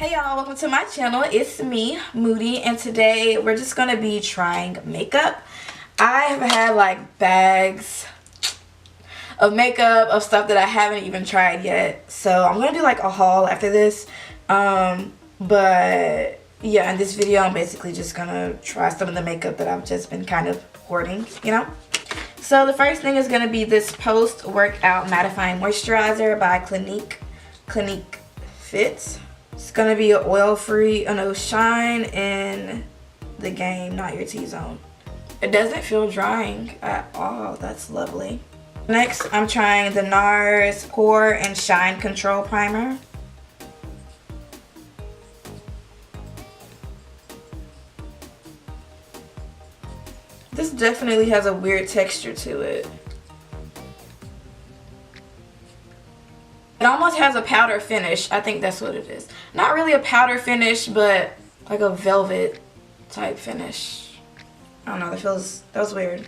Hey y'all, welcome to my channel. It's me, Moody, and today we're just gonna be trying makeup. I have had like bags of makeup, of stuff that I haven't even tried yet. So I'm gonna do like a haul after this. But yeah, in this video I'm basically just gonna try some of the makeup that I've just been kind of hoarding, you know? So the first thing is gonna be this post-workout mattifying moisturizer by Clinique Fit. It's gonna be an oil-free, shine in the game, not your T-zone. It doesn't feel drying at all. That's lovely. Next, I'm trying the Nars Pore and Shine Control Primer. This definitely has a weird texture to it. It almost has a powder finish. I think that's what it is. Not really a powder finish, but like a velvet type finish. I don't know, that was weird.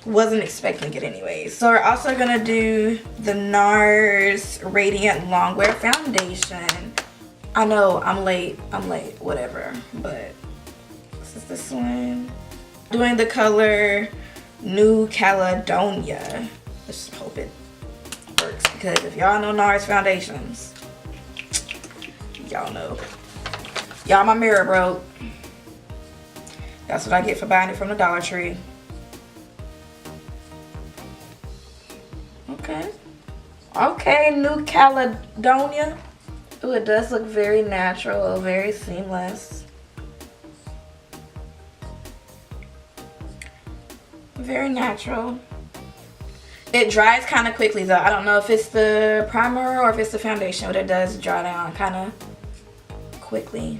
Wasn't expecting it anyways. So we're also gonna do the Nars Radiant Longwear Foundation. I know, I'm late, whatever. But this one. Doing the color New Caledonia. Let's just hope it works, because if y'all know Nars foundations, y'all know. Y'all, my mirror broke. That's what I get for buying it from the Dollar Tree. Okay, New Caledonia. Ooh, it does look very natural, very seamless. Very natural. It dries kind of quickly though. I don't know if it's the primer or if it's the foundation, but it does dry down kind of quickly.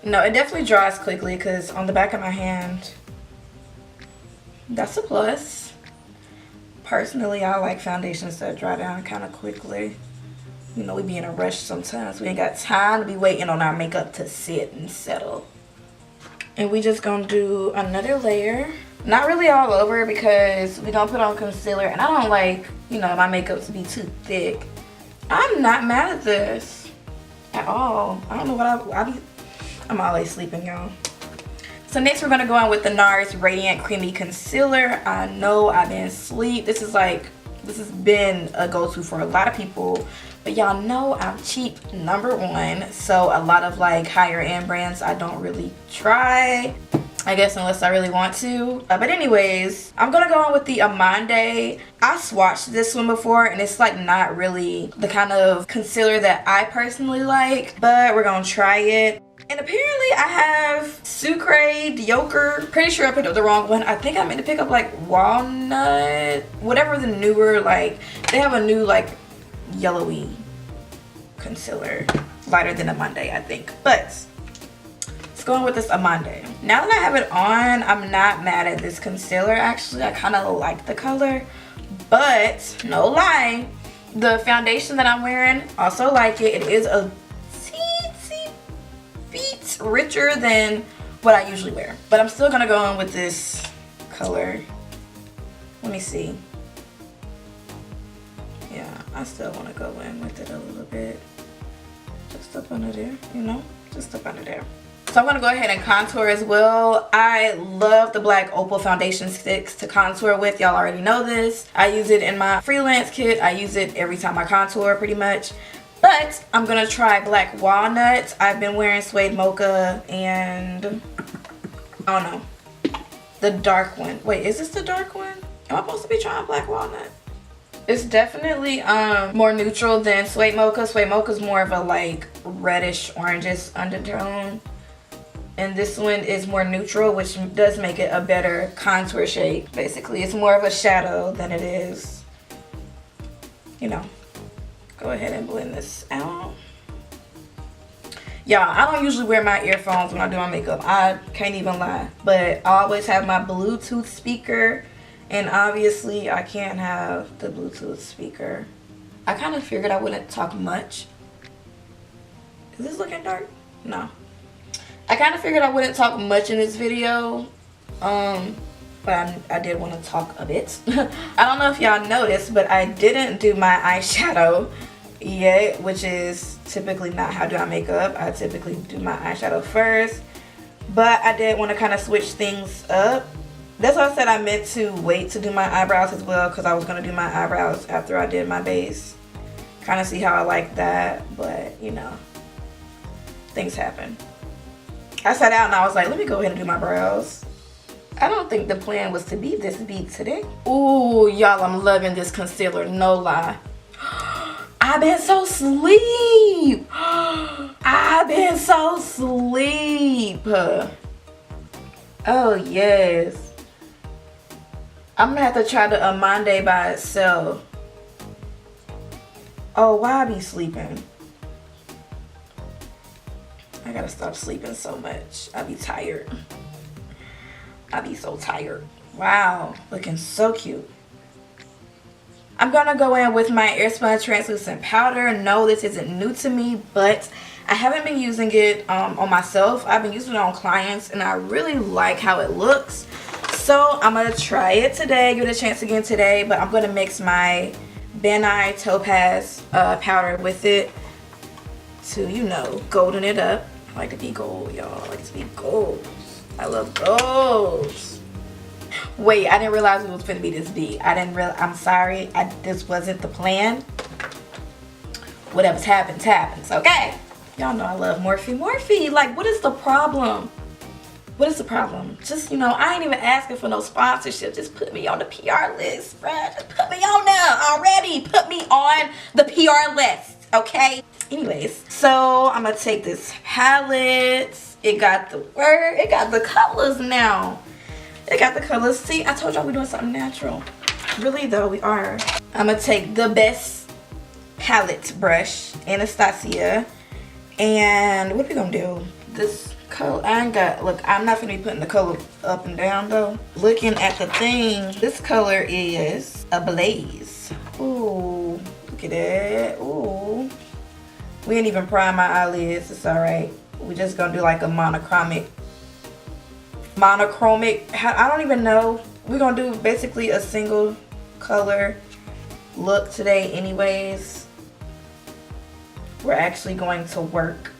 No, it definitely dries quickly because on the back of my hand, that's a plus. Personally, I like foundations that dry down kind of quickly. You know, we be in a rush sometimes. We ain't got time to be waiting on our makeup to sit and settle. And we just gonna do another layer. Not really all over because we gonna put on concealer, and I don't like, you know, my makeup to be too thick. I'm not mad at this at all. I don't know what I'm always sleeping, y'all. So next we're gonna go on with the Nars Radiant Creamy Concealer. I know I've been asleep. This has been a go-to for a lot of people. But y'all know I'm cheap, #1. So a lot of like higher end brands I don't really try, I guess, unless I really want to. But anyways, I'm gonna go on with the AMANDE. I swatched this one before and it's like not really the kind of concealer that I personally like, but we're gonna try it. And apparently I have Sucre Diocre. Pretty sure I picked up the wrong one. I think I meant to pick up like Walnut, whatever the newer, like they have a new like yellowy concealer, lighter than AMANDE, I think. But let's go on with this AMANDE. Now that I have it on, I'm not mad at this concealer. Actually, I kind of like the color, but no lie, the foundation that I'm wearing, also like it. It is a teensy bit richer than what I usually wear, but I'm still gonna go on with this color. Let me see. Yeah, I still want to go in with it a little bit. Just up under there, you know? Just up under there. So I'm going to go ahead and contour as well. I love the black Opal foundation sticks to contour with. Y'all already know this. I use it in my freelance kit. I use it every time I contour pretty much. But I'm going to try black walnut. I've been wearing suede mocha and I don't know, the dark one. Wait, is this the dark one? Am I supposed to be trying black walnut? It's definitely more neutral than suede mocha. Suede mocha is more of a like reddish orangish undertone, and this one is more neutral, which does make it a better contour shade. Basically, it's more of a shadow than it is, you know. Go ahead and blend this out. Y'all, I don't usually wear my earphones when I do my makeup. I can't even lie, but I always have my Bluetooth speaker. And obviously I can't have the Bluetooth speaker. I kind of figured I wouldn't talk much. Is this looking dark? No. I kind of figured I wouldn't talk much in this video. But I did want to talk a bit. I don't know if y'all noticed, but I didn't do my eyeshadow yet, which is typically not how I do my makeup. I typically do my eyeshadow first, but I did want to kind of switch things up. That's why I said I meant to wait to do my eyebrows as well, because I was going to do my eyebrows after I did my base. Kind of see how I like that, but you know, things happen. I sat out and I was like, let me go ahead and do my brows. I don't think the plan was to be this beat today. Ooh, y'all, I'm loving this concealer, no lie. I've been so sleep. I've been so sleep. Oh, yes. I'm gonna have to try the AMANDE by itself. Oh, why I be sleeping? I gotta stop sleeping so much. I be tired. I be so tired. Wow, looking so cute. I'm gonna go in with my AIRSPUN translucent powder. No, this isn't new to me, but I haven't been using it on myself. I've been using it on clients and I really like how it looks. So I'm gonna try it today, give it a chance again today, but I'm gonna mix my TOPAZ powder with it to, you know, golden it up. I like to be gold, y'all. I like to be gold. I love golds. Wait, I didn't realize it was gonna be this deep. I'm sorry. This wasn't the plan. Whatever's happens, happens, okay? Y'all know I love Morphe. Morphe, like, what is the problem? What is the problem? Just, you know, I ain't even asking for no sponsorship. Just put me on the PR list, bruh. Just put me on there already. Put me on the PR list, okay? Anyways, so I'm gonna take this palette. It got the word. It got the colors now. It got the colors. See, I told y'all we're doing something natural. Really, though, we are. I'm gonna take the best palette brush, Anastasia. And what are we gonna do? This color, I ain't got, look, I'm not gonna be putting the color up and down though. Looking at the thing, this color is Ablaze. Ooh, look at that. Ooh. We ain't even prime my eyelids, it's alright. We're just gonna do like a monochromic, I don't even know. We're gonna do basically a single color look today anyways. We're actually going to work.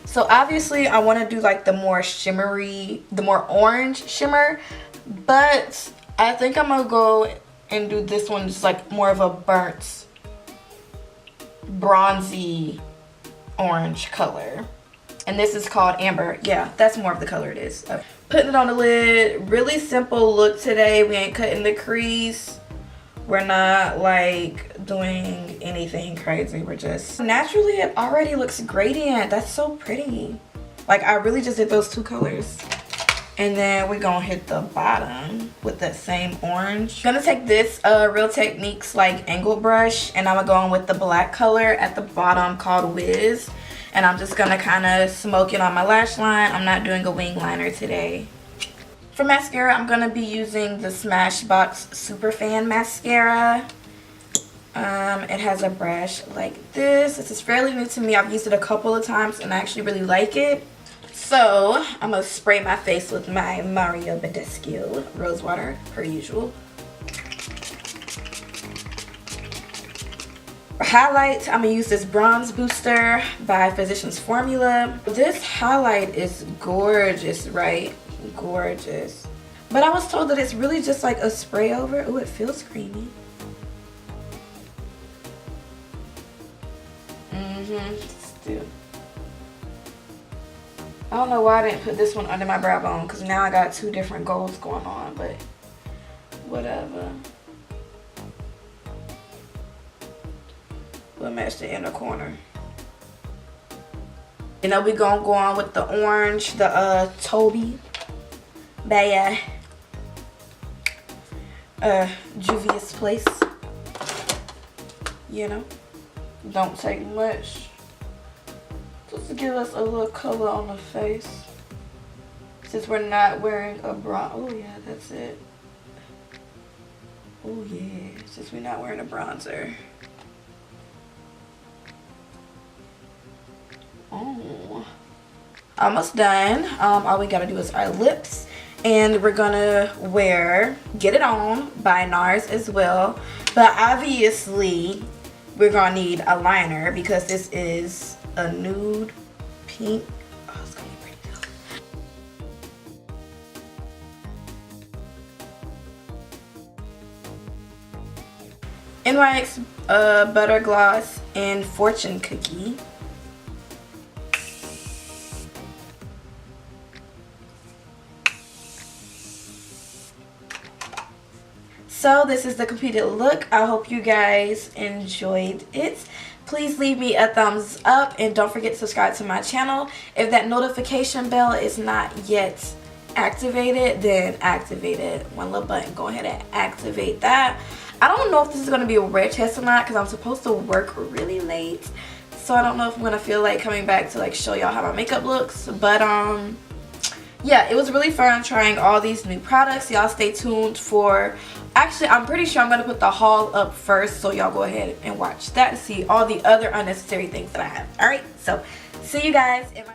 So obviously I want to do like the more shimmery, the more orange shimmer, but I think I'm gonna go and do this one just like more of a burnt, bronzy orange color. And this is called Amber. Yeah, that's more of the color it is. Putting it on the lid. Really simple look today. We ain't cutting the crease. We're not like doing anything crazy. We're just naturally, it already looks gradient. That's so pretty. Like I really just did those two colors. And then we're gonna hit the bottom with that same orange. I'm gonna take this Real Techniques like angle brush, and I'm gonna go in with the black color at the bottom called Wiz. And I'm just gonna kind of smoke it on my lash line. I'm not doing a wing liner today. For mascara, I'm gonna be using the Smashbox Superfan mascara. It has a brush like this. This is fairly new to me. I've used it a couple of times and I actually really like it. So I'm gonna spray my face with my Mario Badescu rose water per usual. For highlight, I'm gonna use this bronze booster by Physicians Formula. This highlight is gorgeous, right? Gorgeous. But I was told that it's really just like a spray over. Oh, it feels creamy. Still. I don't know why I didn't put this one under my brow bone, because now I got two different golds going on, but whatever. We'll match the inner corner. You know, we're gonna go on with the orange, the Toby by JUVIA'S place. You know, don't take much. Just to give us a little color on the face. Since we're not wearing a bronze. Oh yeah, that's it. Oh yeah, since we're not wearing a bronzer. Oh, almost done. All we gotta do is our lips, and we're gonna wear Get It On by Nars as well. But obviously we're gonna need a liner because this is a nude pink. Oh, it's gonna be pretty good. NYX Butter Gloss and Fortune Cookie. So this is the completed look. I hope you guys enjoyed it. Please leave me a thumbs up and don't forget to subscribe to my channel. If that notification bell is not yet activated, then activate it. One little button, go ahead and activate that. I don't know if this is going to be a wear test or not because I'm supposed to work really late. So I don't know if I'm going to feel like coming back to like show y'all how my makeup looks. But yeah, it was really fun trying all these new products. Y'all stay tuned for, actually I'm pretty sure I'm going to put the haul up first, so y'all go ahead and watch that to see all the other unnecessary things that I have. Alright, so see you guys in my